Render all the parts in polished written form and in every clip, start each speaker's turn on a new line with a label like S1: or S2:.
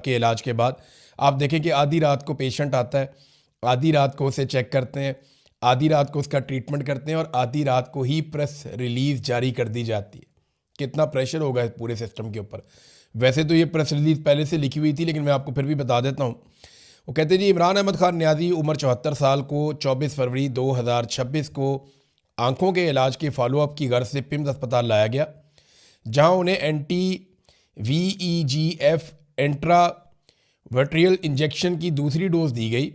S1: के इलाज के बाद आप देखें कि आधी रात को पेशेंट आता है, आधी रात को उसे चेक करते हैं, आधी रात को उसका ट्रीटमेंट करते हैं और आधी रात को ही प्रेस रिलीज़ जारी कर दी जाती है। कितना प्रेशर होगा इस पूरे सिस्टम के ऊपर। वैसे तो ये प्रेस रिलीज़ पहले से लिखी हुई थी, लेकिन मैं आपको फिर भी बता देता हूँ। वो कहते हैं जी, इमरान अहमद खान न्याजी उम्र 74 साल को 24 फरवरी 2026 को आंखों के इलाज के फॉलोअप की गर्ज से पिम्स अस्पताल लाया गया, जहां उन्हें VEGF एंट्रा वर्ट्रियल इंजेक्शन की दूसरी डोज दी गई।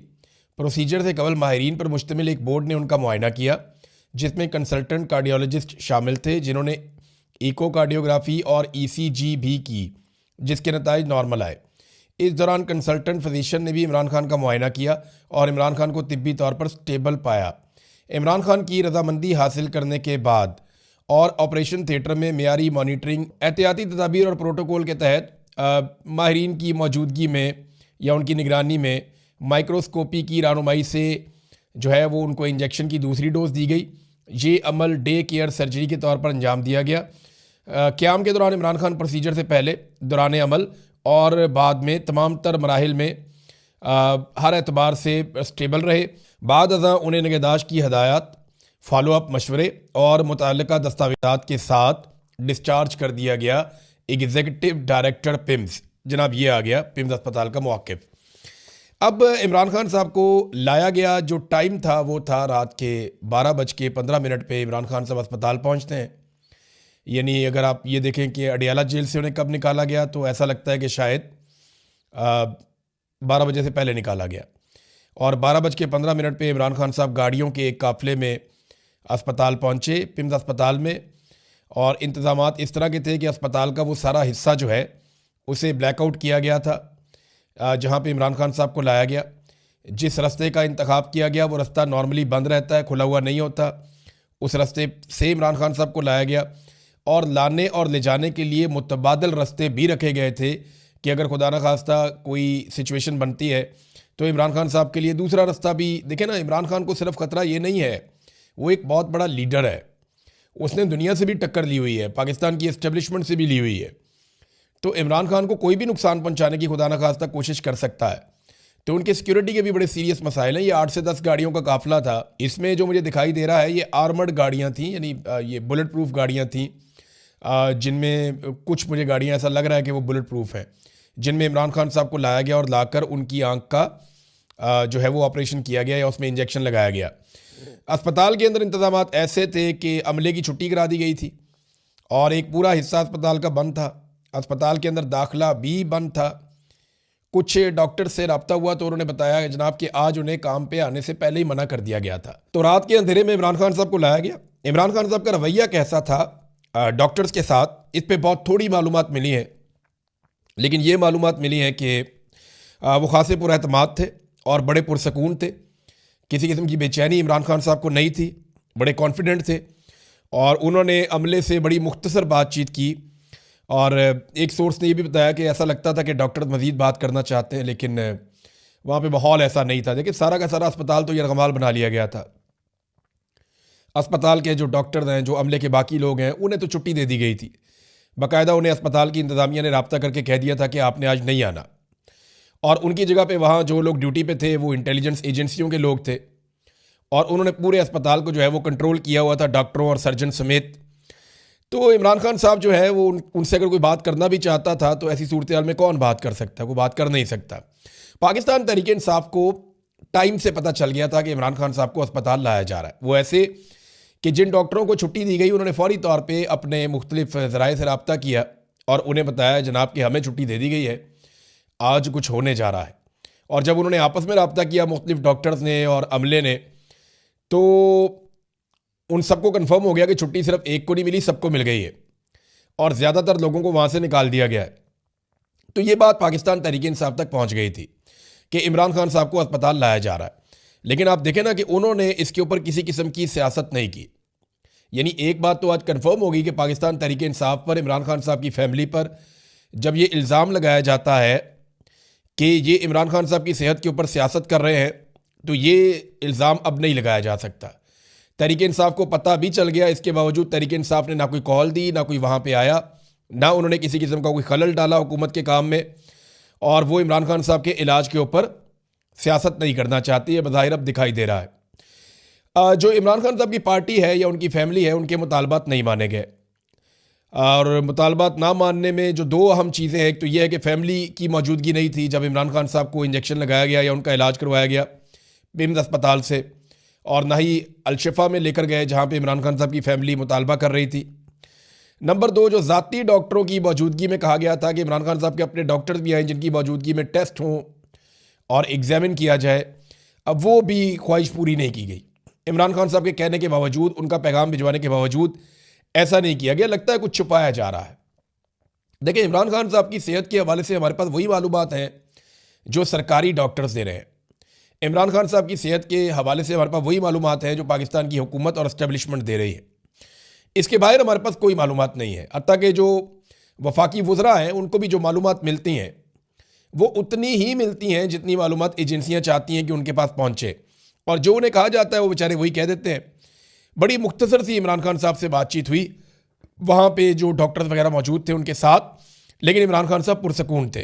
S1: प्रोसीजर से कबल माहिरीन पर मुश्तमिल एक बोर्ड ने उनका मुआयना किया, जिसमें कंसल्टेंट कार्डियोलॉजिस्ट शामिल थे, जिन्होंने इकोकार्डियोग्राफी और ECG भी की, जिसके नताइज नॉर्मल आए। इस दौरान कंसल्टेंट फिजिशियन ने भी इमरान खान का मुआयना किया और इमरान खान को तिब्बी तौर पर स्टेबल पाया। इमरान खान की रजामंदी हासिल करने के बाद और ऑपरेशन थिएटर में मियारी मॉनिटरिंग, एहतियाती तदाबीर और प्रोटोकॉल के तहत माहिरीन की मौजूदगी में या उनकी निगरानी में माइक्रोस्कोपी की रहनुमाई से जो है वो उनको इंजेक्शन की दूसरी डोज दी गई। ये अमल डे केयर सर्जरी के तौर पर अंजाम दिया गया। क़याम के दौरान इमरान खान प्रोसीजर से पहले, दौरान अमल और बाद में तमाम तर मराहिल में हर एतबार से स्टेबल रहे। बाद अज़ां उन्हें निगहदाश्त की हदायत, फॉलोअप मशवरे और मुतल्लिका दस्तावेज़ात के साथ डिस्चार्ज कर दिया गया। एग्जीक्यूटिव डायरेक्टर पिम्स, जनाब ये आ गया पिम्स अस्पताल का मौक़िफ़। अब इमरान खान साहब को लाया गया, जो टाइम था वो था रात के 12:15 पे इमरान खान साहब अस्पताल पहुंचते हैं। यानी अगर आप ये देखें कि अडियाला जेल से उन्हें कब निकाला गया, तो ऐसा लगता है कि शायद 12 बजे से पहले निकाला गया। और 12:15 पे इमरान खान साहब गाड़ियों के एक काफ़िले में अस्पताल पहुँचे, पिम्स अस्पताल में। और इंतज़ामात इस तरह के थे कि अस्पताल का वो सारा हिस्सा जो है उसे ब्लैकआउट किया गया था, जहाँ पे इमरान खान साहब को लाया गया। जिस रास्ते का इंतखाब किया गया वो रास्ता नॉर्मली बंद रहता है, खुला हुआ नहीं होता। उस रास्ते से इमरान खान साहब को लाया गया और लाने और ले जाने के लिए मुतबादल रास्ते भी रखे गए थे कि अगर खुदा न खास्ता कोई सिचुएशन बनती है तो इमरान खान साहब के लिए दूसरा रास्ता भी। देखें ना, इमरान खान को सिर्फ ख़तरा ये नहीं है, वो एक बहुत बड़ा लीडर है, उसने दुनिया से भी टक्कर ली हुई है, पाकिस्तान की एस्टेब्लिशमेंट से भी ली हुई है। तो इमरान खान को कोई भी नुकसान पहुंचाने की खुदा न खास्ता कोशिश कर सकता है। तो उनके सिक्योरिटी के भी बड़े सीरियस मसाइल हैं। ये 8 से 10 गाड़ियों का काफिला था। इसमें जो मुझे दिखाई दे रहा है ये आर्मर्ड गाड़ियाँ थीं, यानी ये बुलेट प्रूफ गाड़ियाँ थीं, जिनमें कुछ मुझे गाड़ियाँ ऐसा लग रहा है कि वो बुलेट प्रूफ हैं, जिनमें इमरान खान साहब को लाया गया और लाकर उनकी आँख का जो है वो ऑपरेशन किया गया या उसमें इंजेक्शन लगाया गया। अस्पताल के अंदर इंतजामात ऐसे थे कि अमले की छुट्टी करा दी गई थी और एक पूरा हिस्सा अस्पताल का बंद था। अस्पताल के अंदर दाखिला भी बंद था। कुछ डॉक्टर से रब्ता हुआ तो उन्होंने बताया जनाब कि आज उन्हें काम पे आने से पहले ही मना कर दिया गया था। तो रात के अंधेरे में इमरान खान साहब को लाया गया। इमरान खान साहब का रवैया कैसा था डॉक्टर्स के साथ, इस पे बहुत थोड़ी मालूमात मिली है, लेकिन ये मालूमात मिली है कि वो खासे पुरएतमाद थे और बड़े पुरसकून थे। किसी किस्म की बेचैनी इमरान खान साहब को नहीं थी, बड़े कॉन्फिडेंट थे और उन्होंने अमले से बड़ी मुख्तसर बातचीत की। और एक सोर्स ने ये भी बताया कि ऐसा लगता था कि डॉक्टर मज़ीद बात करना चाहते हैं, लेकिन वहाँ पे माहौल ऐसा नहीं था। देखिए, सारा का सारा अस्पताल तो यरगमाल बना लिया गया था। अस्पताल के जो डॉक्टर हैं, जो अमले के बाकी लोग हैं, उन्हें तो छुट्टी दे दी गई थी। बाकायदा उन्हें अस्पताल की इंतज़ामिया ने रब्ता करके कह दिया था कि आपने आज नहीं आना। और उनकी जगह पे वहाँ जो लोग ड्यूटी पे थे वो इंटेलिजेंस एजेंसियों के लोग थे और उन्होंने पूरे अस्पताल को जो है वो कंट्रोल किया हुआ था, डॉक्टरों और सर्जन समेत। तो इमरान खान साहब जो है वो उनसे अगर कोई बात करना भी चाहता था तो ऐसी सूरत हाल में कौन बात कर सकता है, वो बात कर नहीं सकता। पाकिस्तान तहरीक इंसाफ को टाइम से पता चल गया था कि इमरान खान साहब को अस्पताल लाया जा रहा है। वो ऐसे कि जिन डॉक्टरों को छुट्टी दी गई उन्होंने फौरी तौर पर अपने मुख्तलिफ ज़राए से रब्ता किया और उन्हें बताया जनाब कि हमें छुट्टी दे दी गई है, आज कुछ होने जा रहा है। और जब उन्होंने आपस में रब्ता किया मुख्तलिफ डॉक्टर्स ने और अमले ने, तो उन सबको कंफर्म हो गया कि छुट्टी सिर्फ एक को नहीं मिली, सबको मिल गई है और ज़्यादातर लोगों को वहाँ से निकाल दिया गया है। तो ये बात पाकिस्तान तहरीक इंसाफ तक पहुँच गई थी कि इमरान खान साहब को अस्पताल लाया जा रहा है। लेकिन आप देखें ना कि उन्होंने इसके ऊपर किसी किस्म की सियासत नहीं की। यानी एक बात तो आज कंफर्म होगी कि पाकिस्तान तहरीक इंसाफ पर, इमरान खान साहब की फैमिली पर जब ये इल्ज़ाम लगाया जाता है कि ये इमरान खान साहब की सेहत के ऊपर सियासत कर रहे हैं, तो ये इल्ज़ाम अब नहीं लगाया जा सकता। तहरीक इंसाफ को पता भी चल गया, इसके बावजूद तहरीक इंसाफ ने ना कोई कॉल दी, ना कोई वहाँ पे आया, ना उन्होंने किसी किस्म का कोई खलल डाला हुकूमत के काम में। और वो इमरान खान साहब के इलाज के ऊपर सियासत नहीं करना चाहती है, बज़ाहिर अब दिखाई दे रहा है। जो इमरान खान साहब की पार्टी है या उनकी फैमिली है, उनके मुतालबात नहीं माने गए। और मुतालबात ना मानने में जो दो अहम चीज़ें हैं, एक तो यह है कि फैमिली की मौजूदगी नहीं थी जब इमरान खान साहब को इंजेक्शन लगाया गया या उनका इलाज करवाया गया पिम्स अस्पताल से, और ना ही अलशिफा में लेकर गए जहाँ पे इमरान खान साहब की फैमिली मुतालबा कर रही थी। नंबर दो, जो ज़ाती डॉक्टरों की मौजूदगी में कहा गया था कि इमरान खान साहब के अपने डॉक्टर्स भी आए जिनकी मौजूदगी में टेस्ट हों और एग्जामिन किया जाए, अब वो भी ख्वाहिश पूरी नहीं की गई। इमरान खान साहब के कहने के बावजूद, उनका पैगाम भिजवाने के बावजूद ऐसा नहीं किया गया। लगता है कुछ छुपाया जा रहा है। देखिए, इमरान खान साहब की सेहत के हवाले से हमारे पास वही मालूमात हैं जो सरकारी डॉक्टर्स दे रहे हैं। इमरान खान साहब की सेहत के हवाले से हमारे पास वही मालूमात हैं जो पाकिस्तान की हुकूमत और एस्टेब्लिशमेंट दे रही है। इसके बाहर हमारे पास कोई मालूमात नहीं है। हत्ता कि जो वफाकी वज़रा हैं उनको भी जो मालूमात मिलती हैं वो उतनी ही मिलती हैं जितनी मालूमात एजेंसियाँ चाहती हैं कि उनके पास पहुँचे, और जो उन्हें कहा जाता है वो बेचारे वही कह देते हैं। बड़ी मुख्तसर सी इमरान खान साहब से बातचीत हुई, वहाँ पे जो डॉक्टर्स वगैरह मौजूद थे उनके साथ, लेकिन इमरान खान साहब पुरसकून थे।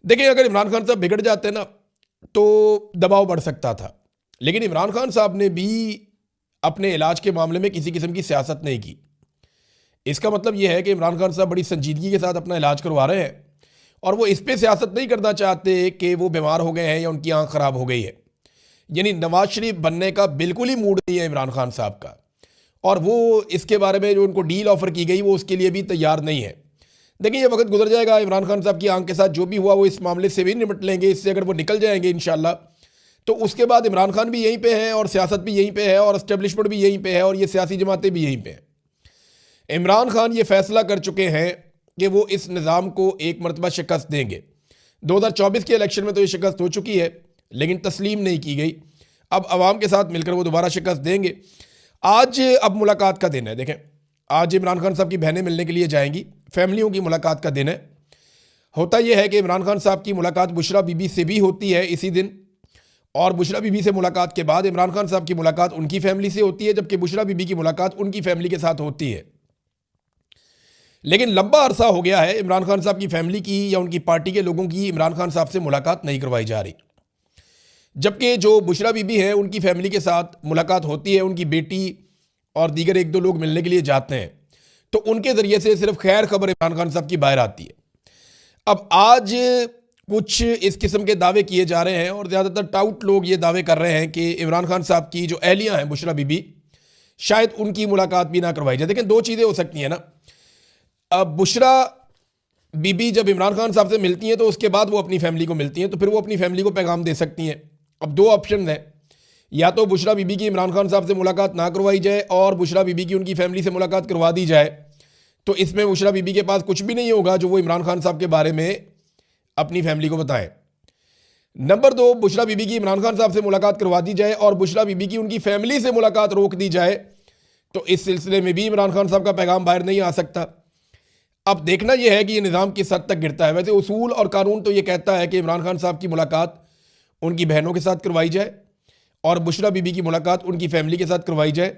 S1: देखिए, अगर इमरान खान साहब बिगड़ जाते ना तो दबाव बढ़ सकता था, लेकिन इमरान खान साहब ने भी अपने इलाज के मामले में किसी किस्म की सियासत नहीं की। इसका मतलब यह है कि इमरान खान साहब बड़ी संजीदगी के साथ अपना इलाज करवा रहे हैं और वो इस पर सियासत नहीं करना चाहते कि वो बीमार हो गए हैं या उनकी आंख ख़राब हो गई है। यानी नवाज शरीफ बनने का बिल्कुल ही मूड नहीं है इमरान खान साहब का, और वो इसके बारे में जो उनको डील ऑफर की गई वो उसके लिए भी तैयार नहीं है। देखिए, ये वक्त गुजर जाएगा, इमरान खान साहब की आंख के साथ जो भी हुआ वो इस मामले से भी निपट लेंगे। इससे अगर वो निकल जाएंगे इंशाल्लाह, तो उसके बाद इमरान खान भी यहीं पे है और सियासत भी यहीं पे है और एस्टेब्लिशमेंट भी यहीं पे है और ये सियासी जमातें भी यहीं पे हैं। इमरान खान ये फैसला कर चुके हैं कि वो इस निज़ाम को एक मरतबा शिकस्त देंगे। 2024 के इलेक्शन में तो ये शिकस्त हो चुकी है, लेकिन तस्लीम नहीं की गई। अब अवाम के साथ मिलकर वो दोबारा शिकस्त देंगे। आज अब मुलाकात का दिन है। देखें, आज इमरान खान साहब की बहनें मिलने के लिए जाएंगी, फैमिलियों की मुलाकात का दिन है। होता यह है कि इमरान खान साहब की मुलाकात बुशरा बीबी से भी होती है इसी दिन, और बुशरा बीबी से मुलाकात के बाद इमरान खान साहब की मुलाकात उनकी फैमिली से होती है, जबकि बुशरा बीबी की मुलाकात उनकी फैमिली के साथ होती है। लेकिन लंबा अरसा हो गया है इमरान खान साहब की फैमिली की या उनकी पार्टी के लोगों की इमरान खान साहब से मुलाकात नहीं करवाई जा रही, जबकि जो बुशरा बीबी है उनकी फैमिली के साथ मुलाकात होती है। उनकी बेटी और दीगर एक दो लोग मिलने के लिए जाते हैं, तो उनके ज़रिए से सिर्फ खैर खबर इमरान खान साहब की बाहर आती है। अब आज कुछ इस किस्म के दावे किए जा रहे हैं और ज़्यादातर टाउट लोग ये दावे कर रहे हैं कि इमरान खान साहब की जो अहलियाँ हैं बुशरा बीबी, शायद उनकी मुलाकात भी ना करवाई जाए। देखिए, दो चीज़ें हो सकती हैं ना। अब बुशरा बीबी जब इमरान खान साहब से मिलती हैं तो उसके बाद वो अपनी फैमिली को मिलती हैं, तो फिर वो अपनी फैमिली को पैगाम दे सकती हैं। अब दो ऑप्शन हैं, या तो बुशरा बीबी की इमरान खान साहब से मुलाकात ना करवाई जाए और बुशरा बीबी की उनकी फैमिली से मुलाकात करवा दी जाए, तो इसमें बुशरा बीबी के पास कुछ भी नहीं होगा जो वो इमरान खान साहब के बारे में अपनी फैमिली को बताएं। नंबर दो, बुशरा बीबी की इमरान खान साहब से मुलाकात करवा दी जाए और बुशरा बीबी की उनकी फैमिली से मुलाकात रोक दी जाए, तो इस सिलसिले में भी इमरान खान साहब का पैगाम बाहर नहीं आ सकता। अब देखना यह है कि ये निज़ाम किस हद तक गिरता है। वैसे उसूल और कानून तो ये कहता है कि इमरान खान साहब की मुलाकात उनकी बहनों के साथ करवाई जाए और बुशरा बीबी की मुलाकात उनकी फैमिली के साथ करवाई जाए,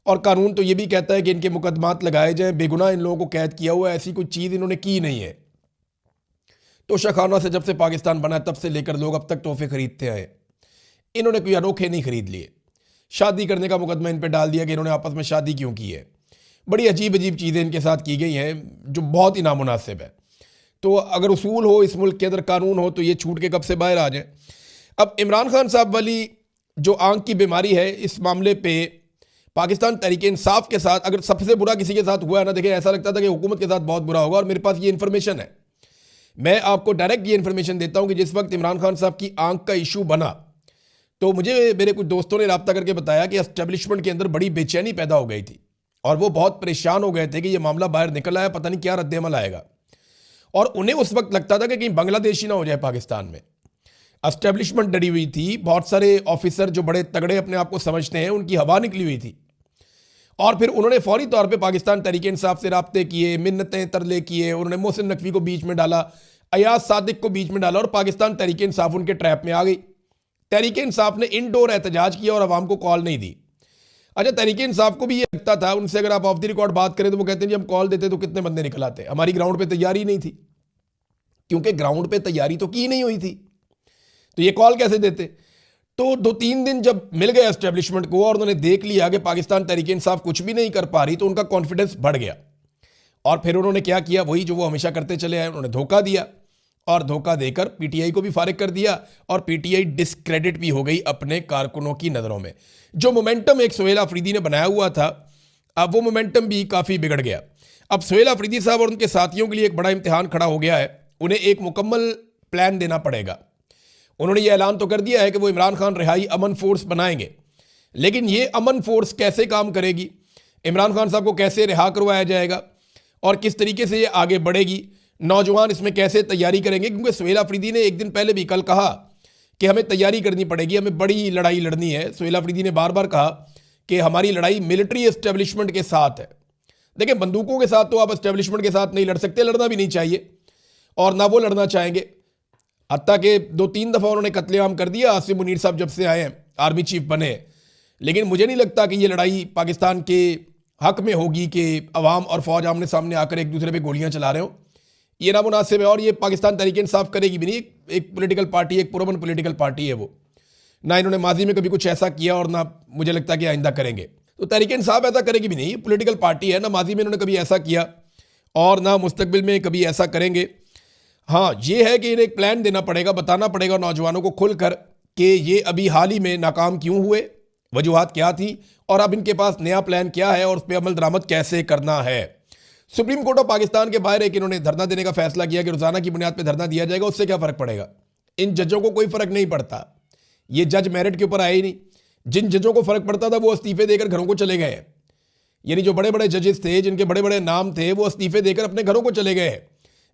S1: और कानून तो ये भी कहता है कि इनके मुकदमात लगाए जाएं। बेगुनाह इन लोगों को कैद किया हुआ है, ऐसी कोई चीज़ इन्होंने की नहीं है। तो शाखाना से जब से पाकिस्तान बना तब से लेकर लोग अब तक तोहफे खरीदते आए, इन्होंने कोई अनोखे नहीं खरीद लिए। शादी करने का मुकदमा इन पर डाल दिया कि इन्होंने आपस में शादी क्यों की है। बड़ी अजीब अजीब चीज़ें इनके साथ की गई हैं जो बहुत ही नामुनासिब है। तो अगर उसूल हो इस मुल्क के अंदर, कानून हो, तो ये छूट के कब से बाहर आ जाए। अब इमरान खान साहब वाली जो आंख की बीमारी है, इस मामले पे पाकिस्तान तहरीक इंसाफ के साथ अगर सबसे बुरा किसी के साथ हुआ है ना, देखिए ऐसा लगता था कि हुकूमत के साथ बहुत बुरा होगा, और मेरे पास ये इन्फॉर्मेशन है। मैं आपको डायरेक्ट ये इन्फॉर्मेशन देता हूँ कि जिस वक्त इमरान खान साहब की आंख का इशू बना, तो मुझे मेरे कुछ दोस्तों ने रब्ता करके बताया कि एस्टेब्लिशमेंट के अंदर बड़ी बेचैनी पैदा हो गई थी और वो बहुत परेशान हो गए थे कि ये मामला बाहर निकल आया, पता नहीं क्या रद्द-ए-अमल आएगा। और उन्हें उस वक्त लगता था कि कहीं बांग्लादेश ही ना हो जाए पाकिस्तान में। एस्टेब्लिशमेंट डरी हुई थी, बहुत सारे ऑफिसर जो बड़े तगड़े अपने आप को समझते हैं उनकी हवा निकली हुई थी, और फिर उन्होंने फौरी तौर पे पाकिस्तान तहरीक इंसाफ से राब्ते किए, मिन्नतें तरले किए। उन्होंने मोहसिन नकवी को बीच में डाला, अयाज सादिक को बीच में डाला, और पाकिस्तान तहरीक इंसाफ उनके ट्रैप में आ गई। तहरीक इंसाफ ने इनडोर एहतजाज किया और अवाम को कॉल नहीं दी। अच्छा, तहरीक इंसाफ को भी ये लगता था, उनसे अगर आप ऑफ द रिकॉर्ड बात करें तो वो कहते हैं जी हम कॉल देते तो कितने बंदे निकल आते, हमारी ग्राउंड पे तैयारी नहीं थी। क्योंकि ग्राउंड पे तैयारी तो की नहीं हुई थी, तो ये कॉल कैसे देते। तो 2-3 दिन जब मिल गया एस्टेब्लिशमेंट को और उन्होंने देख लिया कि पाकिस्तान तहरीक इंसाफ कुछ भी नहीं कर पा रही, तो उनका कॉन्फिडेंस बढ़ गया और फिर उन्होंने क्या किया, वही जो वो हमेशा करते चले आए, उन्होंने धोखा दिया और धोखा देकर पीटीआई को भी फारिग कर दिया और पीटीआई डिस्क्रेडिट भी हो गई अपने कारकुनों की नज़रों में। जो मोमेंटम एक सुहेल अफरीदी ने बनाया हुआ था, अब वो मोमेंटम भी काफ़ी बिगड़ गया। अब सुहेल अफरीदी साहब और उनके साथियों के लिए एक बड़ा इम्तिहान खड़ा हो गया है, उन्हें एक मुकम्मल प्लान देना पड़ेगा। उन्होंने ये ऐलान तो कर दिया है कि वो इमरान खान रिहाई अमन फोर्स बनाएंगे, लेकिन ये अमन फोर्स कैसे काम करेगी, इमरान खान साहब को कैसे रिहा करवाया जाएगा और किस तरीके से ये आगे बढ़ेगी, नौजवान इसमें कैसे तैयारी करेंगे। क्योंकि सुहेल अफरीदी ने एक दिन पहले भी कल कहा कि हमें तैयारी करनी पड़ेगी, हमें बड़ी लड़ाई लड़नी है। सुहेल अफरीदी ने बार बार कहा कि हमारी लड़ाई मिलिट्री एस्टेब्लिशमेंट के साथ है। देखिए, बंदूकों के साथ तो आप एस्टेब्लिशमेंट के साथ नहीं लड़ सकते, लड़ना भी नहीं चाहिए और ना वो लड़ना चाहेंगे। हत्ता कि 2-3 दफ़ा उन्होंने कत्लेआम कर दिया आसिम मुनीर साहब जब से आए हैं, आर्मी चीफ बने, लेकिन मुझे नहीं लगता कि ये लड़ाई पाकिस्तान के हक में होगी कि अवाम और फौज आमने सामने आकर एक दूसरे पे गोलियां चला रहे हो। ये नामुनासिब है और ये पाकिस्तान तहरीक इंसाफ करेगी भी नहीं। एक पॉलिटिकल पार्टी, एक पुरअमन पॉलिटिकल पार्टी है वो, ना इन्होंने माजी में कभी कुछ ऐसा किया और ना मुझे लगता कि आइंदा करेंगे। तो तहरीक इंसाफ ऐसा करेगी भी नहीं, पॉलिटिकल पार्टी है, ना माजी में इन्होंने कभी ऐसा किया और ना मुस्तकबिल में कभी ऐसा करेंगे। हाँ, ये है कि इन्हें एक प्लान देना पड़ेगा, बताना पड़ेगा नौजवानों को खुलकर कि ये अभी हाल ही में नाकाम क्यों हुए, वजूहात क्या थी और अब इनके पास नया प्लान क्या है और उस पर अमल दरामद कैसे करना है। सुप्रीम कोर्ट ऑफ पाकिस्तान के बाहर एक इन्होंने धरना देने का फैसला किया कि रोजाना की बुनियाद पर धरना दिया जाएगा। उससे क्या फर्क पड़ेगा, इन जजों को कोई फर्क नहीं पड़ता, ये जज मेरिट के ऊपर आए ही नहीं। जिन जजों को फर्क पड़ता था वो इस्तीफे देकर घरों को चले गए, यानी जो बड़े बड़े जजेस थे, जिनके बड़े बड़े नाम थे, वो इस्तीफे देकर अपने घरों को चले गए।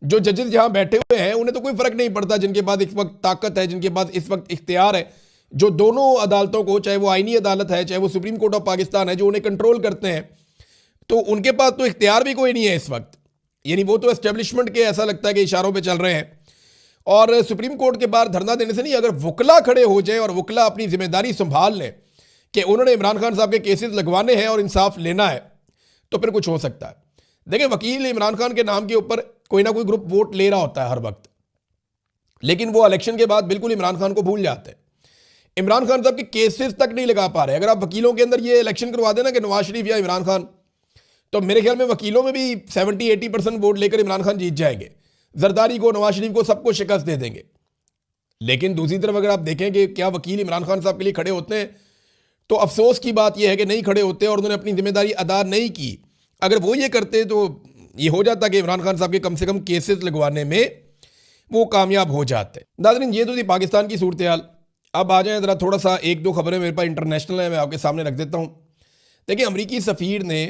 S1: जो जजेस जहां बैठे हुए हैं उन्हें तो कोई फर्क नहीं पड़ता, जिनके पास इस वक्त ताकत है, जिनके पास इस वक्त इख्तियार है, जो दोनों अदालतों को, चाहे वो आईनी अदालत है चाहे वो सुप्रीम कोर्ट ऑफ पाकिस्तान है, जो उन्हें कंट्रोल करते हैं, तो उनके पास तो इख्तियार भी कोई नहीं है इस वक्त। यानी वो तो एस्टेब्लिशमेंट के ऐसा लगता है कि इशारों पे चल रहे हैं। और सुप्रीम कोर्ट के बाहर धरना देने से नहीं, अगर वकला खड़े हो जाए और वकला अपनी जिम्मेदारी संभाल लें कि उन्होंने इमरान खान साहब के केसेस लगवाने हैं और इंसाफ लेना है, तो फिर कुछ हो सकता है। देखिए, वकील इमरान खान के नाम के ऊपर कोई ना कोई ग्रुप वोट ले रहा होता है हर वक्त, लेकिन वो इलेक्शन के बाद बिल्कुल इमरान खान को भूल जाते हैं। इमरान खान साहब के केसेस तक नहीं लगा पा रहे। अगर आप वकीलों के अंदर ये इलेक्शन करवा देना कि नवाज शरीफ या इमरान खान, तो मेरे ख्याल में वकीलों में भी 70-80% वोट लेकर इमरान खान जीत जाएंगे। जरदारी को, नवाज शरीफ को, सबको शिकस्त दे देंगे। लेकिन दूसरी तरफ अगर आप देखें कि क्या वकील इमरान खान साहब के लिए खड़े होते हैं, तो अफसोस की बात यह है कि नहीं खड़े होते और उन्होंने अपनी जिम्मेदारी अदा नहीं की। अगर वो ये करते तो ये हो जाता कि इमरान खान साहब के कम से कम केसेस लगवाने में वो कामयाब हो जाते। नाज़रीन, ये तो थी पाकिस्तान की सूरत हाल। अब आ जाए ज़रा थोड़ा सा, 1-2 खबरें मेरे पास इंटरनेशनल है, मैं आपके सामने रख देता हूँ। देखिए, अमरीकी सफ़ीर ने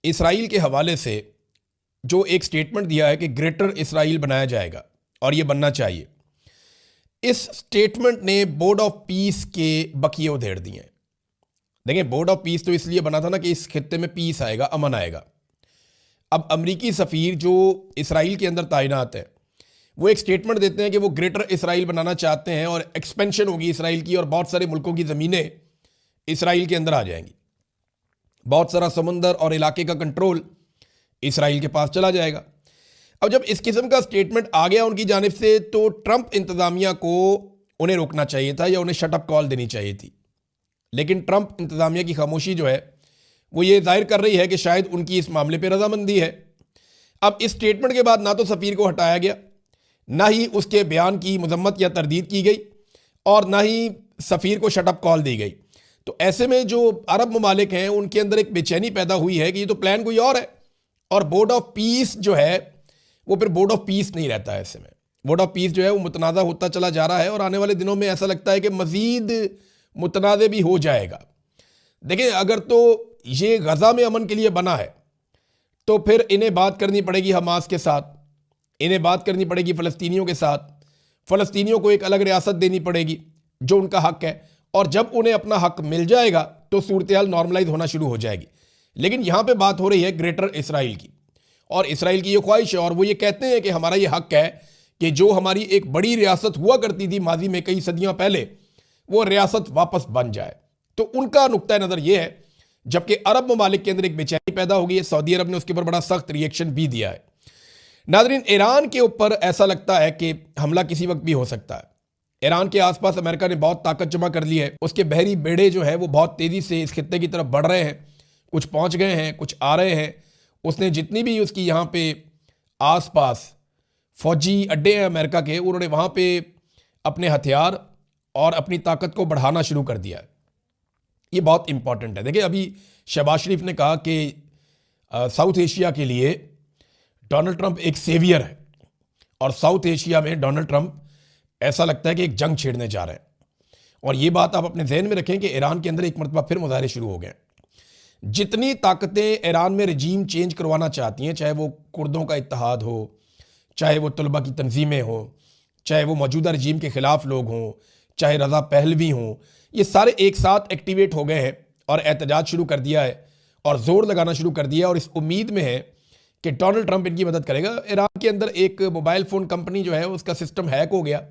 S1: इसराइल के हवाले से जो एक स्टेटमेंट दिया है कि ग्रेटर इसराइल बनाया जाएगा और ये बनना चाहिए, इस स्टेटमेंट ने बोर्ड ऑफ पीस के बकिए उधेड़ दिए हैं। देखिए, बोर्ड ऑफ पीस तो इसलिए बना था ना कि इस खित्ते में पीस आएगा, अमन आएगा। अब अमरीकी सफ़ीर जो इसराइल के अंदर तैनात है, वो एक स्टेटमेंट देते हैं कि वो ग्रेटर इसराइल बनाना चाहते हैं और एक्सपेंशन होगी इसराइल की और बहुत सारे मुल्कों की ज़मीनें इसराइल के अंदर आ जाएंगी। बहुत सारा समंदर और इलाके का कंट्रोल इसराइल के पास चला जाएगा। अब जब इस किस्म का स्टेटमेंट आ गया उनकी जानिब से, तो ट्रंप इंतज़ामिया को उन्हें रोकना चाहिए था या उन्हें शटअप कॉल देनी चाहिए थी। लेकिन ट्रंप इंतज़ामिया की खामोशी जो है वो ये जाहिर कर रही है कि शायद उनकी इस मामले पर रजामंदी है। अब इस स्टेटमेंट के बाद ना तो सफ़ीर को हटाया गया, ना ही उसके बयान की मजम्मत या तरदीद की गई और ना ही सफ़ीर को शटअप कॉल दी गई। तो ऐसे में जो अरब ममालिक हैं उनके अंदर एक बेचैनी पैदा हुई है कि ये तो प्लान कोई और है और बोर्ड ऑफ पीस जो है वो फिर बोर्ड ऑफ पीस नहीं रहता है। ऐसे में बोर्ड ऑफ पीस जो है वो मुतनाज़ा होता चला जा रहा है और आने वाले दिनों में ऐसा लगता है कि मज़ीद मुतनाज़े भी हो जाएगा। देखिए, अगर तो ये गज़ा में अमन के लिए बना है तो फिर इन्हें बात करनी पड़ेगी हमास के साथ, इन्हें बात करनी पड़ेगी फ़लस्तीनियों के साथ, फ़लस्तीनियों को एक अलग रियासत देनी पड़ेगी जो उनका हक़ है, और जब उन्हें अपना हक़ मिल जाएगा तो सूरत हाल नॉर्मलाइज होना शुरू हो जाएगी। लेकिन यहाँ पे बात हो रही है ग्रेटर इसराइल की, और इसराइल की ये ख्वाहिश है और वो ये कहते हैं कि हमारा ये हक़ है कि जो हमारी एक बड़ी रियासत हुआ करती थी माजी में कई सदियों पहले, वो रियासत वापस बन जाए। तो उनका नुक्ता नज़र ये है, जबकि अरब ममालिक के अंदर एक बेचैनी पैदा हो गई है। सऊदी अरब ने उसके ऊपर बड़ा सख्त रिएक्शन भी दिया है। नाज़रीन, ईरान के ऊपर ऐसा लगता है कि हमला किसी वक्त भी हो सकता है। ईरान के आसपास अमेरिका ने बहुत ताकत जमा कर ली है। उसके बहरी बेड़े जो हैं वो बहुत तेज़ी से इस खित्ते की तरफ बढ़ रहे हैं, कुछ पहुंच गए हैं, कुछ आ रहे हैं। उसने जितनी भी उसकी यहाँ पे आसपास फौजी अड्डे हैं अमेरिका के, उन्होंने वहाँ पे अपने हथियार और अपनी ताकत को बढ़ाना शुरू कर दिया है। ये बहुत इंपॉर्टेंट है। देखिए, अभी शहबाज शरीफ ने कहा कि साउथ एशिया के लिए डोनाल्ड ट्रंप एक सेवियर है और साउथ एशिया में डोनाल्ड ट्रंप ऐसा लगता है कि एक जंग छेड़ने जा रहे हैं। और ये बात आप अपने जहन में रखें कि ईरान के अंदर एक मरतबा फिर मुजाहरे शुरू हो गए। जितनी ताकतें ईरान में रजीम चेंज करवाना चाहती हैं, चाहे वो कुर्दों का इत्तेहाद हो, चाहे वो तलबा की तंजीमें हो, चाहे वो मौजूदा रजीम के ख़िलाफ़ लोग हों, चाहे रज़ा पहलवी हों, ये सारे एक साथ एक्टिवेट हो गए हैं और एहतजाज शुरू कर दिया है और ज़ोर लगाना शुरू कर दिया। और इस उम्मीद में है कि डोनाल्ड ट्रंप इनकी मदद करेगा। ईरान के अंदर एक मोबाइल फ़ोन कंपनी जो है उसका सिस्टम हैक हो गया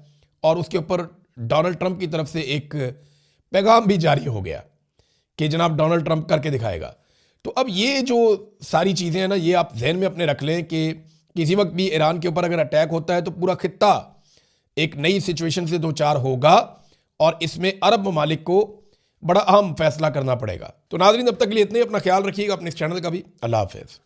S1: और उसके ऊपर डोनाल्ड ट्रंप की तरफ से एक पैगाम भी जारी हो गया कि जनाब डोनाल्ड ट्रंप करके दिखाएगा। तो अब ये जो सारी चीज़ें हैं ना, ये आप जहन में अपने रख लें कि किसी वक्त भी ईरान के ऊपर अगर अटैक होता है तो पूरा खित्ता एक नई सिचुएशन से दो चार होगा और इसमें अरब ममालिक को बड़ा अहम फैसला करना पड़ेगा। तो नाज़रीन, अब तक के लिए इतने, अपना ख्याल रखिएगा, अपने इस चैनल का भी। अल्लाह हाफ़िज़।